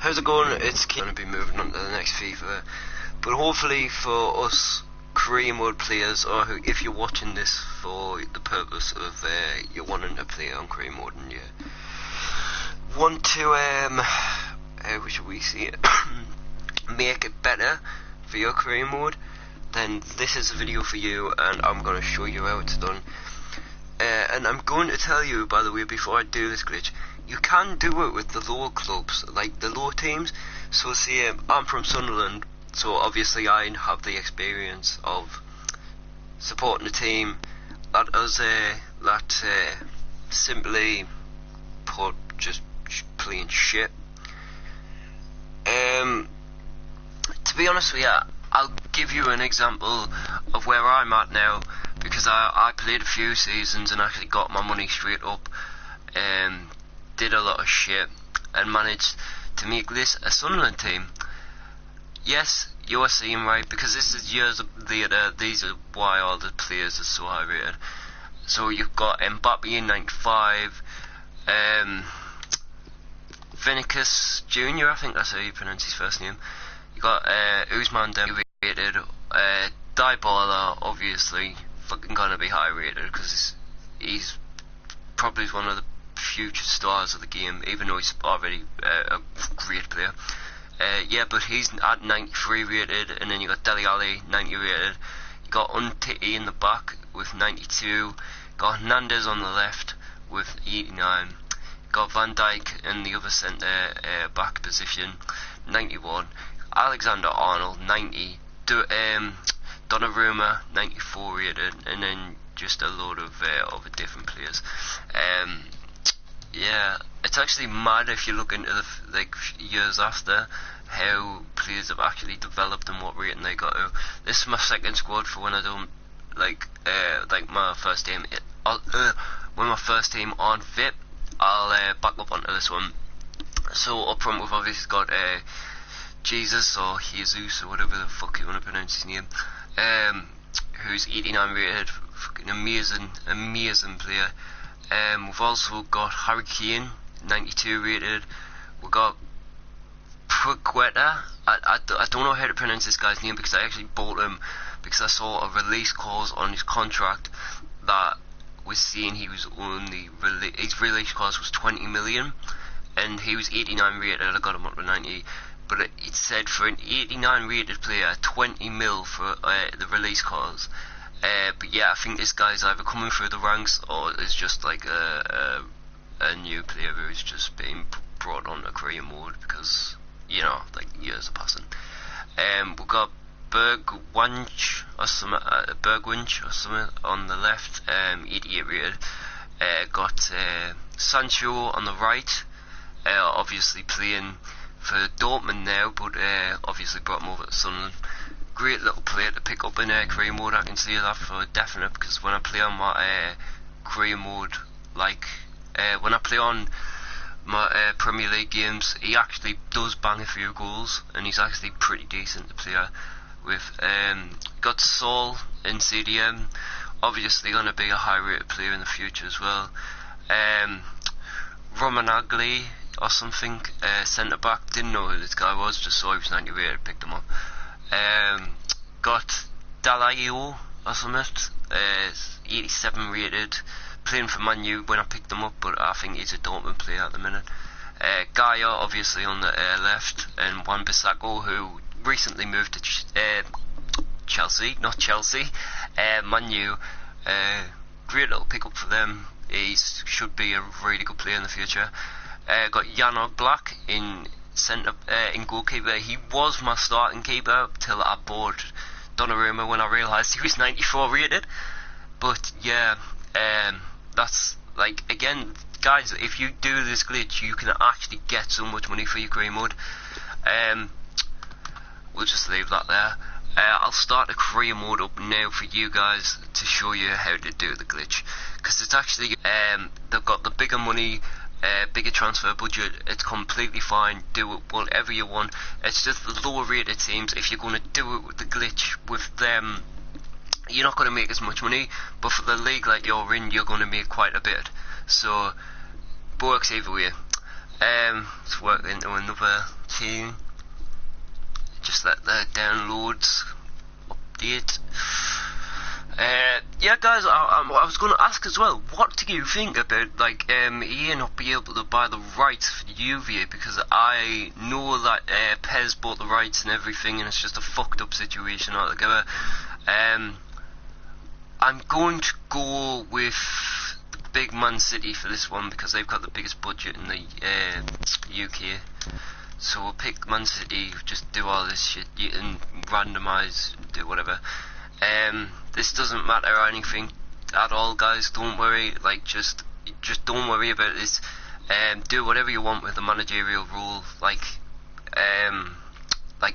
How's it going? It's going to be moving on to the next Fifa, but hopefully for us career mode players, or if you're watching this for the purpose of you're wanting to play on career mode and you want to how should we see it make it better for your career mode, then this is a video for you, and I'm going to show you how it's done. And I'm going to tell you, by the way, before I do this glitch, you can do it with the lower clubs, like the lower teams. So see, I'm from Sunderland, so obviously I have the experience of supporting a team that is simply put just playing shit. To be honest with you, I'll give you an example of where I'm at now, because I played a few seasons and actually got my money straight up, did a lot of shit and managed to make this a Sunderland team. Yes, you're seeing right, because this is years later. These are why all the players are so high rated. So you've got Mbappe in 95, Vinicius Jr., I think that's how you pronounce his first name. You got Usman rated, Dybala obviously fucking gonna be high rated, because he's probably one of the future stars of the game, even though he's already a great player. Yeah, but he's at 93 rated, and then you got Dele Alli 90 rated. You got Untiti in the back with 92. Got Hernandez on the left with 89. Got Van Dijk in the other centre back position, 91. Alexander Arnold 90. Donnarumma 94 rated, and then just a load of other different players. Yeah, it's actually mad if you look into the years after how players have actually developed and what rating they got to. This is my second squad for when I don't like my first team. When my first team aren't fit, I'll back up onto this one. So up front we've obviously got Jesus or Jesus or whatever the fuck you want to pronounce his name, who's 89 rated, fucking amazing player. We've also got Harry Kane, 92 rated. We've got Paqueta. I don't know how to pronounce this guy's name, because I actually bought him because I saw a release clause on his contract that was saying he was only his release clause was 20 million, and he was 89 rated. I got him up to 90, but it said for an 89 rated player 20 mil for the release clause. But yeah, I think this guy's either coming through the ranks or is just like a new player who's just being brought on to career mode, because you know, like, years are passing. We've got Bergwijn or something on the left, 88 rated. Got Sancho on the right, obviously playing for Dortmund now, but obviously brought him over to Sunderland. Great little player to pick up in career mode, I can see that for definite, because when I play on my career mode, like when I play on my Premier League games, he actually does bang a few goals, and he's actually pretty decent to play with. Got Saul in CDM, obviously going to be a high rated player in the future as well. Romanagli or something, centre back, didn't know who this guy was, just saw he was 90 rated, picked him up. Got Dalayo or something, 87 rated, playing for Man U when I picked him up, but I think he's a Dortmund player at the minute. Gaia obviously on the left, and Wan-Bissaka, who recently moved to Chelsea, not Chelsea, Man U. Great little pick up for them. He should be a really good player in the future. Got Jan Oblak in goalkeeper. He was my starting keeper till I bought Donnarumma when I realised he was 94 rated. But yeah, that's like, again guys, if you do this glitch you can actually get so much money for your career mode. We'll just leave that there. I'll start the career mode up now for you guys to show you how to do the glitch, because it's actually they've got the bigger money, bigger transfer budget. It's completely fine, do it whatever you want. It's just the lower rated teams, if you're going to do it with the glitch with them, you're not going to make as much money, but for the league like you're in, you're going to make quite a bit. So works either way. Let's work into another team. Just let the downloads update. Yeah, guys, I was going to ask as well, what do you think about like EA not being able to buy the rights for the UVA? Because I know that PES bought the rights and everything, and it's just a fucked up situation altogether. I'm going to go with the big Man City for this one because they've got the biggest budget in the UK. So we'll pick Man City, just do all this shit, you can randomise, do whatever. This doesn't matter or anything at all, guys, don't worry, like, just don't worry about this. Do whatever you want with the managerial role, like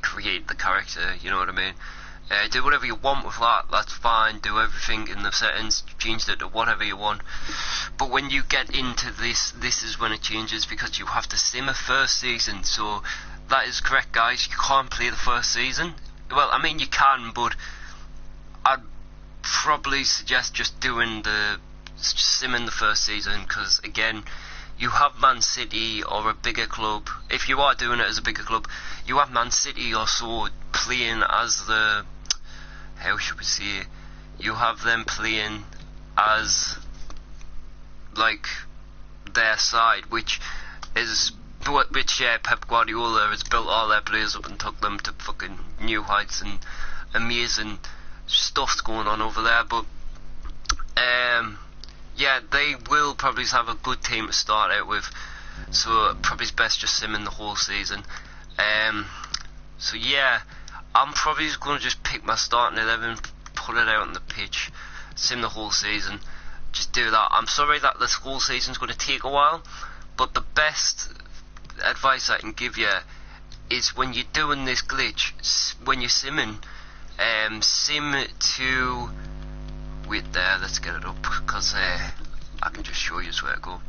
create the character, you know what I mean? Do whatever you want with that, that's fine, do everything in the settings, change it to whatever you want. But when you get into this is when it changes, because you have to sim a first season. So that is correct, guys, you can't play the first season. Well, I mean you can, but I'd probably suggest just doing simming the first season, because again, you have Man City or a bigger club. If you are doing it as a bigger club, you have Man City or so playing as the, how should we say, you have them playing as like their side, which Pep Guardiola has built all their players up and took them to fucking new heights, and amazing stuff's going on over there. But yeah, they will probably have a good team to start out with, so probably it's best just simming the whole season. So yeah, I'm probably going to just pick my starting 11, put it out on the pitch, sim the whole season, just do that. I'm sorry that this whole season's going to take a while, but the best advice I can give you is when you're doing this glitch, when you're simming, sim to, wait there, let's get it up, because I can just show you where to go.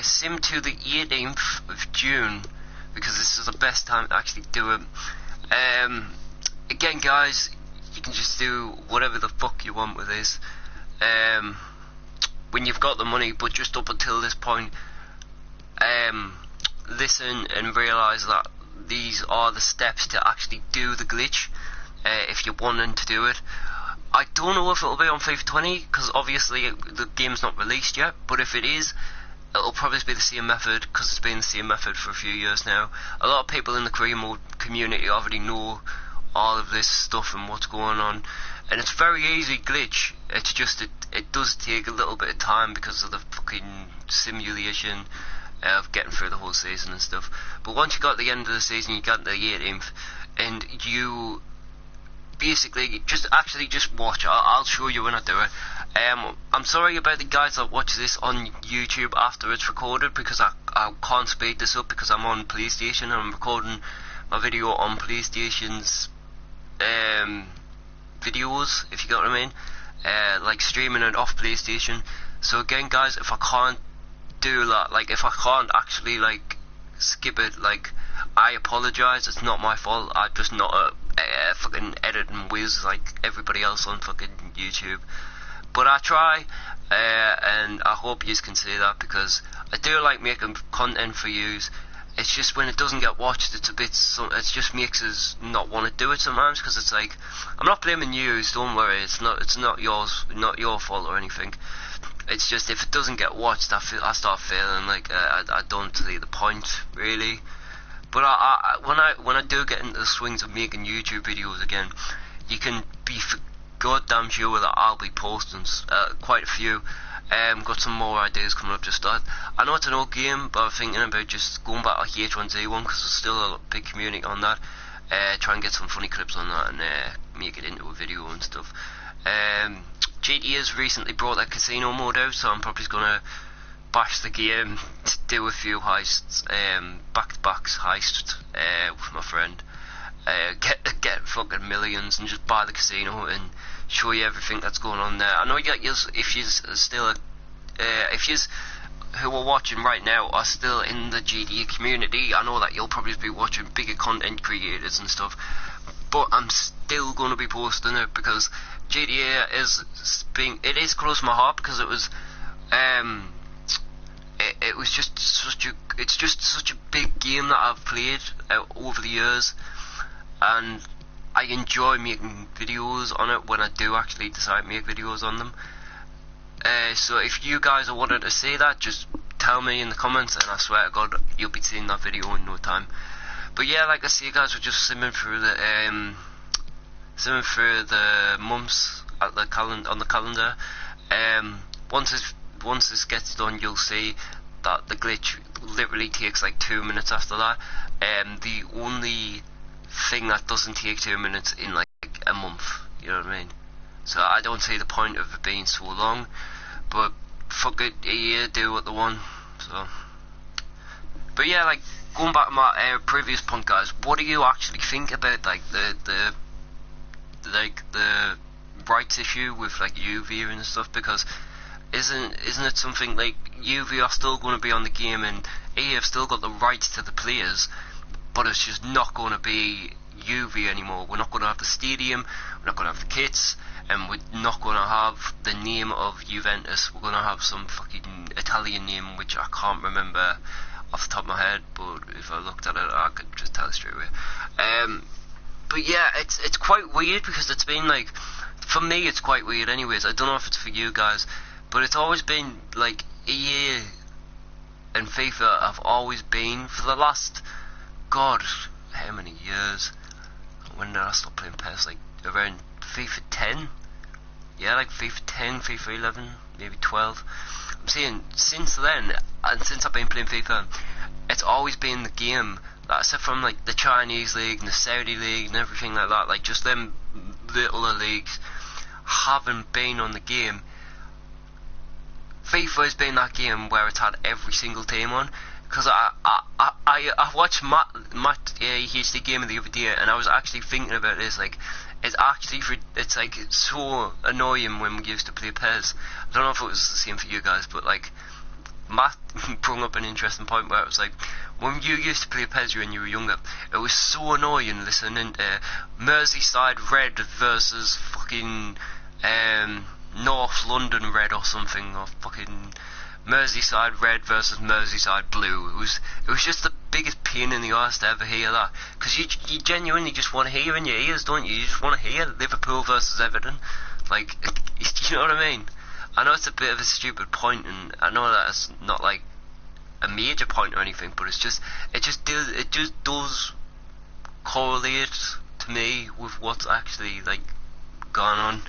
Sim to the 18th of June, because this is the best time to actually do it. Again, guys, you can just do whatever the fuck you want with this, when you've got the money, but just up until this point, listen and realise that these are the steps to actually do the glitch, if you're wanting to do it. I don't know if it'll be on FIFA 20, because obviously the game's not released yet, but if it is, it'll probably be the same method, because it's been the same method for a few years now. A lot of people in the career mode community already know all of this stuff and what's going on, and it's very easy glitch. It's just it does take a little bit of time because of the fucking simulation of getting through the whole season and stuff. But once you got to the end of the season, you got to the 18th, and you basically just watch. I'll show you when I do it. I'm sorry about the guys that watch this on YouTube after it's recorded, because I can't speed this up because I'm on PlayStation and I'm recording my video on PlayStation's videos, if you get what I mean, like streaming it off PlayStation. So again, guys, if I can't do that, like if I can't actually like skip it, like I apologise, it's not my fault. I'm just not a fucking editing whiz like everybody else on fucking YouTube, but I try, and I hope you can see that, because I do like making content for yous. It's just when it doesn't get watched, it's a bit, it just makes us not want to do it sometimes, because it's like, I'm not blaming yous, don't worry, it's not yours, not your fault or anything. It's just if it doesn't get watched, I start feeling like I don't see the point really. But when I do get into the swings of making YouTube videos again, you can be goddamn sure that I'll be posting quite a few. Got some more ideas coming up. I know it's an old game, but I'm thinking about just going back to H1Z1, because there's still a big community on that. Try and get some funny clips on that and make it into a video and stuff. GTA has recently brought that casino mode out, so I'm probably gonna bash the game to do a few heists, back-to-backs heists with my friend. Get fucking millions and just buy the casino and show you everything that's going on there. I know if yous who are watching right now are still in the GTA community, I know that you'll probably be watching bigger content creators and stuff, but I'm still going to be posting it, because GTA is close to my heart, because it it was just it's just such a big game that I've played over the years, and I enjoy making videos on it when I do actually decide to make videos on them. So if you guys are wanting to see that, just tell me in the comments, and I swear to God, you'll be seeing that video in no time. But yeah, like I say, guys, we're just simming through the months at the on the calendar. Once this gets done, you'll see that the glitch literally takes like 2 minutes after that. The only thing that doesn't take 2 minutes in like a month, you know what I mean? So I don't see the point of it being so long, but fuck it, EA do what they want. So, but yeah, like going back to my previous point, guys, what do you actually think about like the rights issue with like UV and stuff? Because isn't it something like UV are still going to be on the game, and EA have still got the rights to the players, but it's just not going to be UV anymore. We're not going to have the stadium, we're not going to have the kits, and we're not going to have the name of Juventus. We're going to have some fucking Italian name which I can't remember off the top of my head, but if I looked at it I could just tell it straight away. But yeah, it's quite weird, because it's been like, for me it's quite weird anyways. I don't know if it's for you guys, but it's always been like EA and FIFA have always been, for the last, God, how many years? When did I stop playing PES? Like around FIFA 10? Yeah, like FIFA 10, FIFA 11, maybe 12. I'm saying since then, and since I've been playing FIFA, it's always been the game that, except from like the Chinese league and the Saudi league and everything like that, like just them littler leagues haven't been on the game. FIFA has been that game where it's had every single team on. Because I watched Matt HD Gamer the other day, and I was actually thinking about this. Like, it's like so annoying when we used to play PES. I don't know if it was the same for you guys, but like Matt brought up an interesting point where it was like, when you used to play PES when you were younger, it was so annoying listening to Merseyside Red versus fucking North London Red or something, or fucking Merseyside Red versus Merseyside Blue. It was just the biggest pain in the arse to ever hear that, because you genuinely just want to hear in your ears, don't you? You just want to hear Liverpool versus Everton. Like, you know what I mean? I know it's a bit of a stupid point, and I know that it's not like a major point or anything, but it just does correlate to me with what's actually like going on,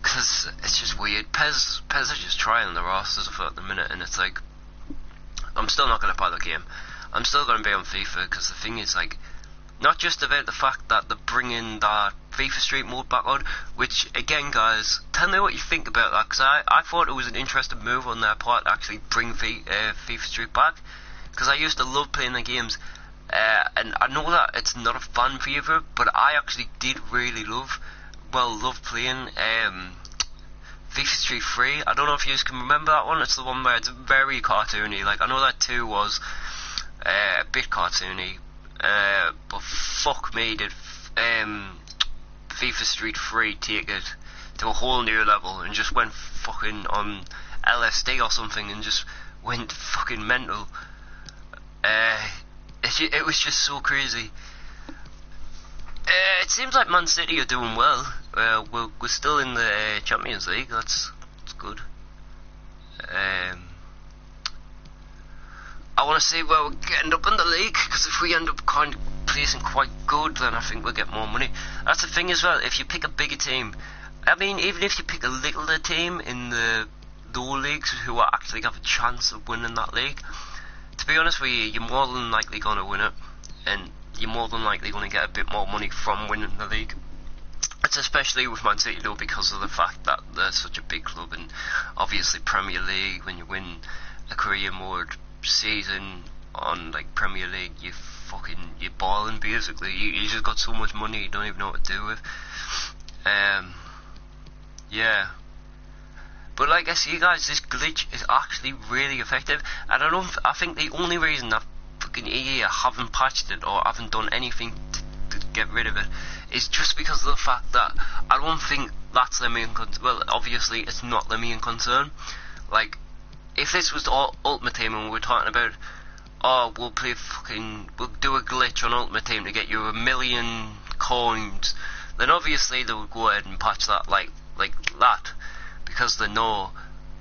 because it's just weird. PES are just trying their asses off at the minute, and it's like, I'm still not going to buy the game. I'm still going to be on FIFA, because the thing is, like, not just about the fact that they're bringing that FIFA Street mode back on, which, again, guys, tell me what you think about that, because I thought it was an interesting move on their part to actually bring FIFA Street back, because I used to love playing the games, and I know that it's not a fan favourite, but I actually did really love playing FIFA Street 3. I don't know if you guys can remember that one. It's the one where it's very cartoony. Like, I know that 2 was a bit cartoony, but fuck me, did FIFA Street 3 take it to a whole new level, and just went fucking on LSD or something, and just went fucking mental. It was just so crazy. It seems like Man City are doing well. We're still in the Champions League. That's good. I want to see where we end up in the league, because if we end up kind of placing quite good, then I think we'll get more money. That's the thing as well. If you pick a bigger team, I mean, even if you pick a littler team in the lower leagues who are actually have a chance of winning that league, to be honest with you, you're more than likely going to win it, and you're more than likely going to get a bit more money from winning the league. It's especially with Man City though, because of the fact that they're such a big club, and obviously Premier League, when you win a career mode season on like Premier League, you're balling basically. You just got so much money you don't even know what to do with. Yeah. But like I see, guys, this glitch is actually really effective, and I think the only reason that fucking EA haven't patched it or haven't done anything to get rid of it is just because of the fact that I don't think that's their main concern. Well, obviously it's not their main concern. Like, if this was the Ultimate Team and we're talking about, oh, we'll do a glitch on Ultimate Team to get you 1 million coins, then obviously they would go ahead and patch that like that, because they know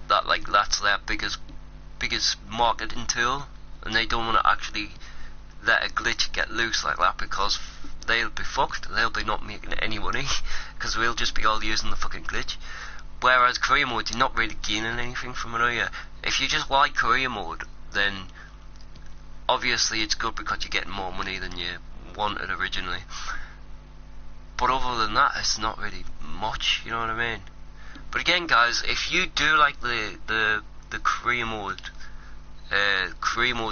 that like that's their biggest marketing tool, and they don't want to actually let a glitch get loose like that, because they'll be fucked. They'll be not making any money because we'll just be all using the fucking glitch. Whereas career mode, you're not really gaining anything from it, are you? If you just like career mode, then obviously it's good because you're getting more money than you wanted originally. But other than that, it's not really much, you know what I mean? But again, guys, if you do like the career mode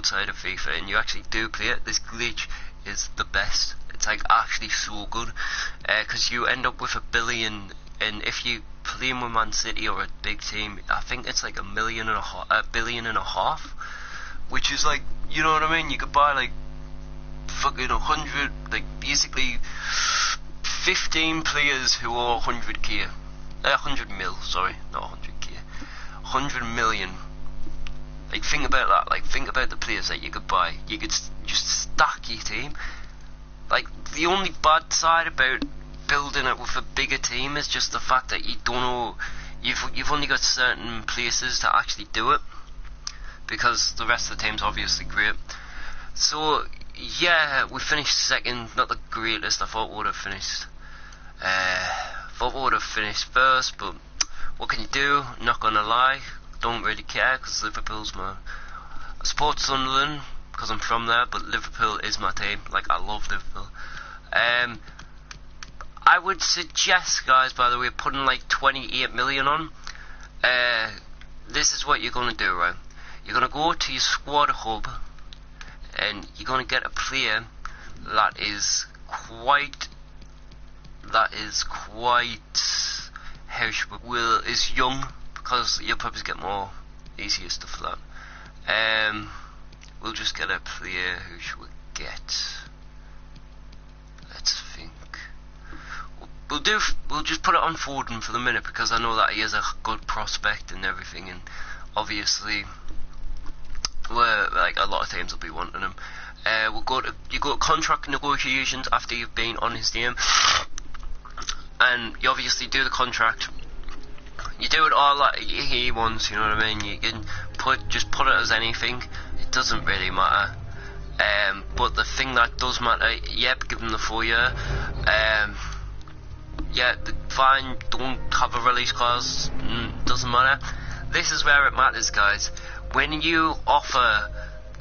side of FIFA, and you actually do play it, this glitch is the best. It's like actually so good, because you end up with 1 billion, and if you play with Man City or a big team, I think it's like 1.5 billion, which is like, you know what I mean? You could buy like fucking 100, like basically 15 players who are 100k, 100 mil, sorry, not 100k, 100 million. Like, think about that. Like, think about the players that you could buy. You could just stack your team. Like, the only bad side about building it with a bigger team is just the fact that you don't know, you've only got certain places to actually do it, because the rest of the team's obviously great. So yeah, we finished second, not the greatest. I thought we would have finished first, but what can you do? Not gonna lie, don't really care, because Liverpool's I support Sunderland because I'm from there, but Liverpool is my team. Like, I love Liverpool. I would suggest, guys, by the way, putting like 28 million on. This is what you're gonna do, right? You're gonna go to your squad hub, and you're gonna get a player that is quite is young, because you'll probably get more easier stuff for that. We'll just get a player. Who should we get? Let's think. We'll just put it on Foden for the minute, because I know that he is a good prospect and everything, and obviously, like, a lot of teams will be wanting him. You go to contract negotiations after you've been on his team, and you obviously do the contract. You do it all like he wants, you know what I mean? You can just put it as anything. It doesn't really matter. But the thing that does matter, yep, give him the 4 year. Yeah, fine, don't have a release clause, doesn't matter. This is where it matters, guys. When you offer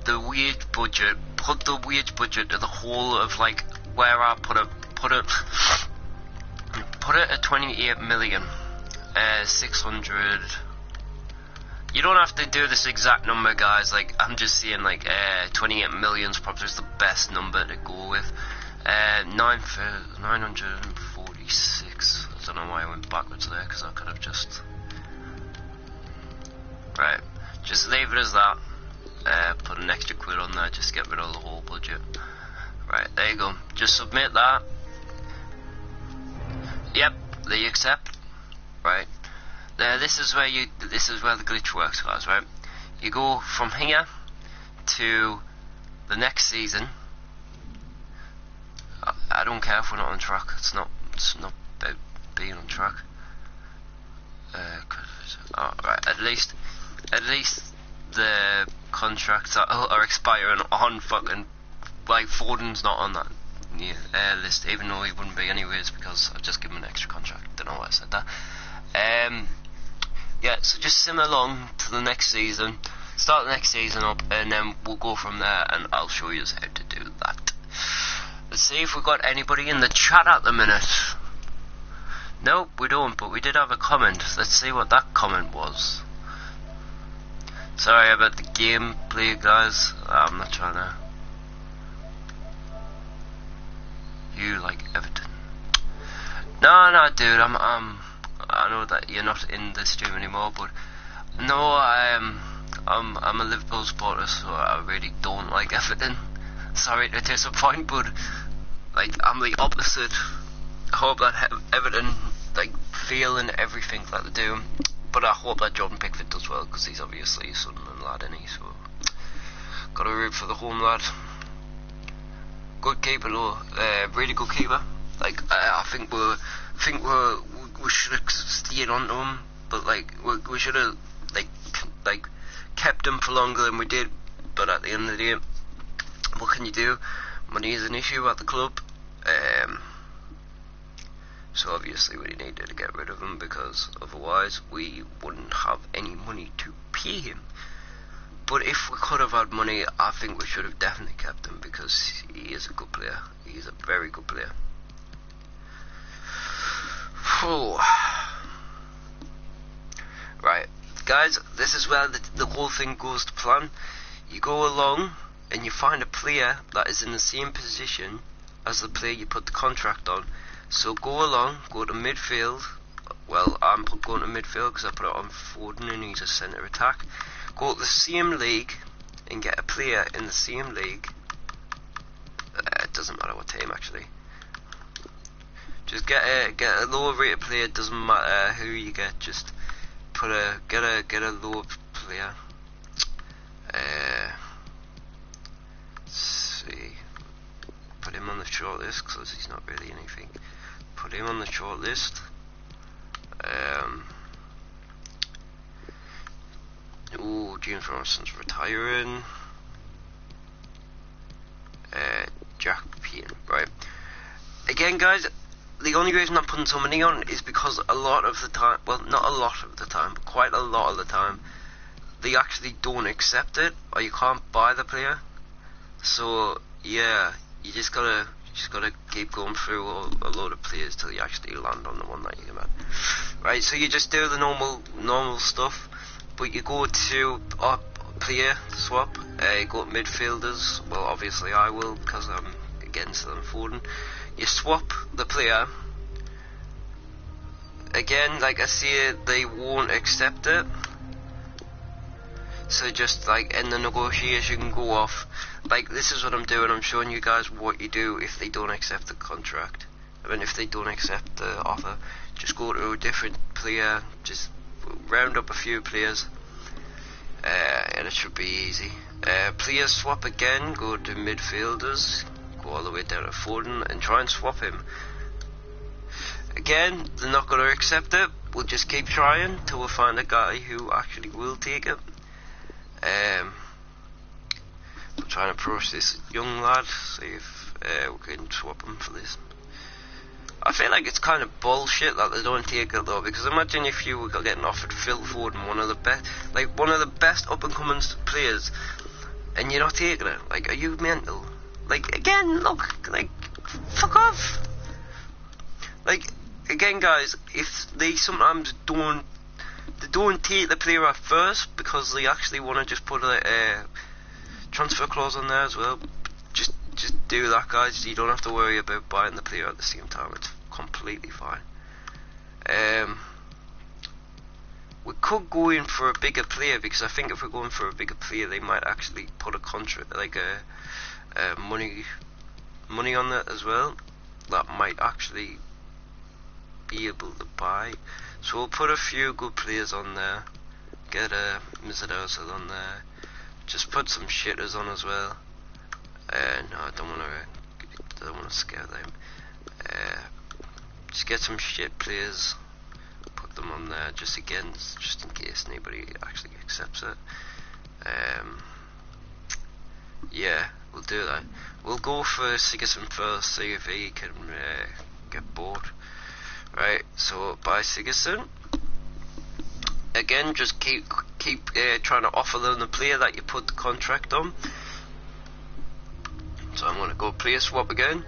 the wage budget, put the wage budget to the whole of, like, where I put it at 28 million. 600. You don't have to do this exact number, guys. Like, I'm just saying, like, 28 million's probably the best number to go with. 946. I don't know why I went backwards there, because I could have just. Right, just leave it as that. Put an extra quid on there, just get rid of the whole budget. Right, there you go. Just submit that. Yep, they accept. Right, this is where the glitch works, guys. Right, you go from here to the next season. I don't care if we're not on track. It's not about being on track. Right, at least the contracts are expiring on fucking, like, Foden's not on that list, even though he wouldn't be anyways, because I've just given him an extra contract. Don't know why I said that. Yeah, so just simmer along to the next season, start the next season up, and then we'll go from there, and I'll show you how to do that. Let's see if we've got anybody in the chat at the minute. Nope, we don't, but we did have a comment. Let's see what that comment was. Sorry about the gameplay, guys. I'm not trying to. You like Everton? No, dude. I know that you're not in the stream anymore, but no, I'm a Liverpool supporter, so I really don't like Everton. Sorry to disappoint, but like, I'm the opposite. I hope that Everton like fail in everything that they do, but I hope that Jordan Pickford does well, because he's obviously a Sunderland lad, isn't he? So gotta root for the home lad. Good keeper though, really good keeper. Like I think we should have stayed on to him, but like we should have like kept him for longer than we did. But at the end of the day, what can you do? Money is an issue at the club. So obviously we needed to get rid of him, because otherwise we wouldn't have any money to pay him. But if we could have had money, I think we should have definitely kept him, because he is a good player. He's a very good player. Oh. Right, guys, this is where the whole thing goes to plan. You go along and you find a player that is in the same position as the player you put the contract on. So go along, go to midfield. Well, I'm going to midfield because I put it on Foden and he's a centre attack. Go to the same league and get a player in the same league. It doesn't matter what team actually. Just get a lower rated player. It doesn't matter who you get. Just get a lower player. Let's see. Put him on the short list because he's not really anything. Put him on the short list. James Robinson's retiring. Jack Payne, right. Again, guys, the only reason I'm putting so many on is because a lot of the time, well, not a lot of the time, but quite a lot of the time, they actually don't accept it, or you can't buy the player. So yeah, you just gotta keep going through a load of players till you actually land on the one that you want. Right, so you just do the normal stuff, but you go to player swap. You go to midfielders. Well, obviously I will, because I'm against them. Foden. You swap the player. Again, like I say, they won't accept it. So just like in the negotiation, go off. Like this is what I'm doing. I'm showing you guys what you do if they don't accept the contract. I mean, if they don't accept the offer, just go to a different player. Just round up a few players, and it should be easy. Player swap again. Go to midfielders. Go all the way down to Foden and try and swap him. Again, they're not going to accept it. We'll just keep trying till we find a guy who actually will take it. I'm trying to approach this young lad, see if we can swap him for this. I feel like it's kind of bullshit that they don't take it though, because imagine if you were getting offered Phil Foden, one of the best up and coming players, and you're not taking it. Like, are you mental? Like, again, look, like, fuck off. Like, again, guys, if they sometimes don't take the player at first because they actually want to just put a transfer clause on there as well. Just do that, guys. You don't have to worry about buying the player at the same time. It's completely fine. We could go in for a bigger player, because I think if we're going for a bigger player, they might actually put a contract, like a money on that as well. That might actually be able to buy. So we'll put a few good players on there. Get a Mesut Ozil on there. Just put some shitters on as well. No, I don't want to scare them. Just get some shit players. Put them on there just in case anybody actually accepts it. Yeah, we'll do that. We'll go for Sigurdsson first, see if he can get bored. Right, so buy Sigurdsson. Again, just keep trying to offer them the player that you put the contract on. So I'm going to go player swap again.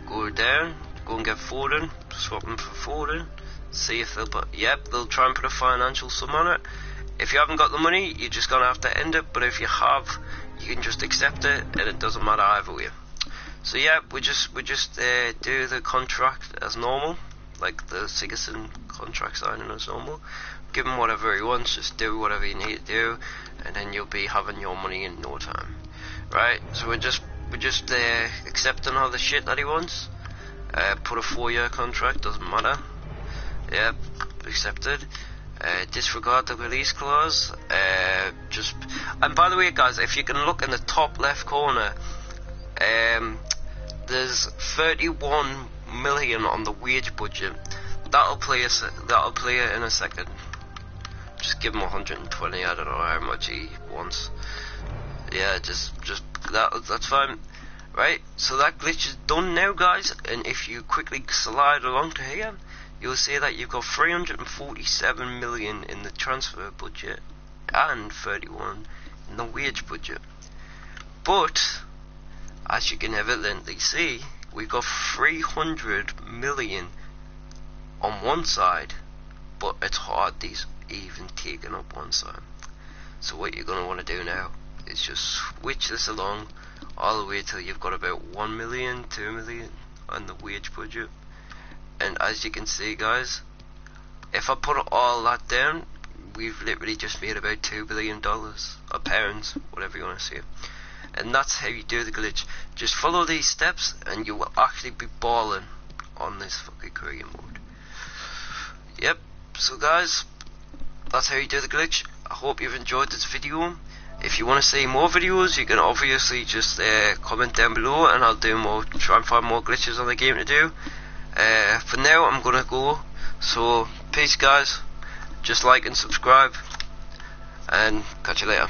Go down, go and get Foden. Swap him for Foden. See if they'll they'll try and put a financial sum on it. If you haven't got the money, you're just going to have to end it. But if you have, you can just accept it, and it doesn't matter either way. So yeah, we just do the contract as normal, like the Sigurdsson contract signing as normal. Give him whatever he wants, just do whatever you need to do, and then you'll be having your money in no time. Right, so we're just accepting all the shit that he wants. Put a 4-year contract, doesn't matter. Yep, accepted. disregard the release clause. And by the way, guys, if you can look in the top left corner, there's 31 million on the wage budget. That'll play it in a second. Just give him 120. I don't know how much he wants. Yeah, just that's fine. Right, so that glitch is done now, guys. And if you quickly slide along to here, you'll see that you've got 347 million in the transfer budget and 31 in the wage budget. But as you can evidently see, we've got 300 million on one side, but it's hardly even taking up one side. So what you're going to want to do now is just switch this along all the way till you've got about 1 million, 2 million on the wage budget. And as you can see, guys, if I put all that down, we've literally just made about $2 billion, or pounds, whatever you want to say. And that's how you do the glitch. Just follow these steps and you will actually be balling on this fucking career mode. Yep, so guys, that's how you do the glitch. I hope you've enjoyed this video. If you want to see more videos, you can obviously just comment down below, and I'll do more, try and find more glitches on the game to do. For now, I'm gonna go. So peace, guys. Just like and subscribe, and catch you later.